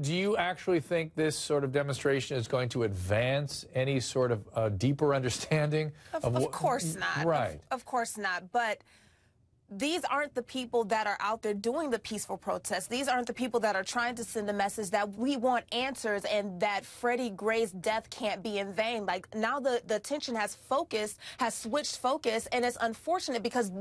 Do you actually think this sort of demonstration is going to advance any sort of deeper understanding Of course not. Right. Of course not. But these aren't the people that are out there doing the peaceful protests. These aren't the people that are trying to send a message that we want answers and that Freddie Gray's death can't be in vain. Like, now the attention has switched focus, and it's unfortunate because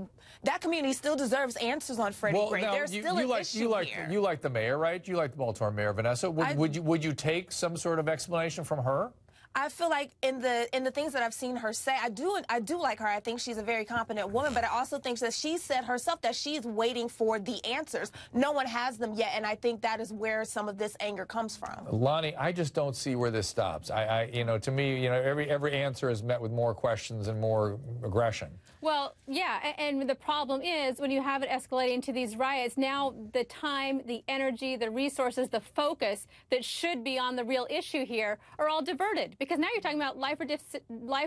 that community still deserves answers on Freddie Gray. There's still an issue here. You like the mayor, right? You like the Baltimore mayor, Vanessa. Would you take some sort of explanation from her? I feel like in the things that I've seen her say, I do like her. I think she's a very competent woman, but I also think that she said herself that she's waiting for the answers. No one has them yet, and I think that is where some of this anger comes from. Lonnie, I just don't see where this stops. To me, every answer is met with more questions and more aggression. Well, yeah, and the problem is when you have it escalating to these riots, now the time, the energy, the resources, the focus that should be on the real issue here are all diverted. Because now you're talking about life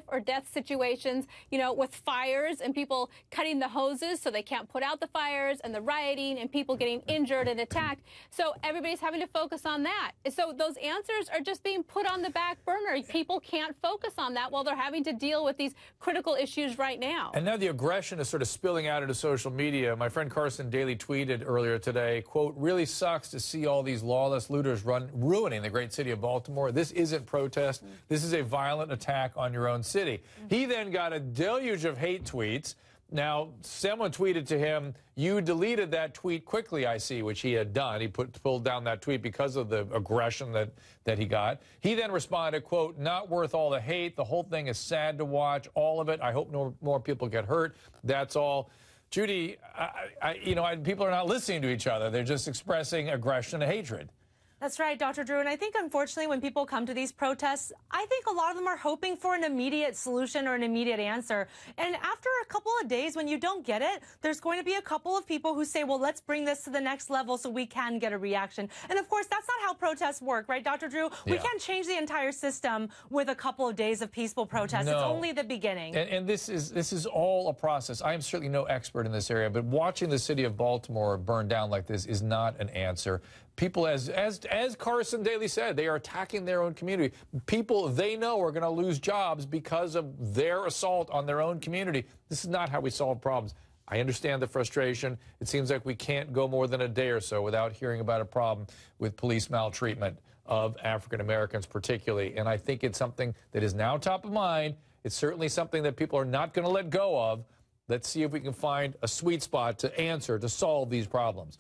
or death situations, with fires and people cutting the hoses so they can't put out the fires, and the rioting and people getting injured and attacked. So everybody's having to focus on that. So those answers are just being put on the back burner. People can't focus on that while they're having to deal with these critical issues right now. And now the aggression is sort of spilling out into social media. My friend Carson Daly tweeted earlier today, quote, "Really sucks to see all these lawless looters ruining the great city of Baltimore. This isn't protest. This is a violent attack on your own city." He then got a deluge of hate tweets. Now, someone tweeted to him, "You deleted that tweet quickly, I see," which he had done. He pulled down that tweet because of the aggression that he got. He then responded, quote, "Not worth all the hate. The whole thing is sad to watch, all of it. I hope no more people get hurt. That's all." Judy, people are not listening to each other. They're just expressing aggression and hatred. That's right, Dr. Drew. And I think, unfortunately, when people come to these protests, I think a lot of them are hoping for an immediate solution or an immediate answer. And after a couple of days, when you don't get it, there's going to be a couple of people who say, well, let's bring this to the next level so we can get a reaction. And, of course, that's not how protests work, right, Dr. Drew? Yeah. We can't change the entire system with a couple of days of peaceful protest. No. It's only the beginning. And this is all a process. I am certainly no expert in this area, but watching the city of Baltimore burn down like this is not an answer. People, as Carson Daly said, they are attacking their own community. People they know are going to lose jobs because of their assault on their own community. This is not how we solve problems. I understand the frustration. It seems like we can't go more than a day or so without hearing about a problem with police maltreatment of African Americans particularly. And I think it's something that is now top of mind. It's certainly something that people are not going to let go of. Let's see if we can find a sweet spot to solve these problems.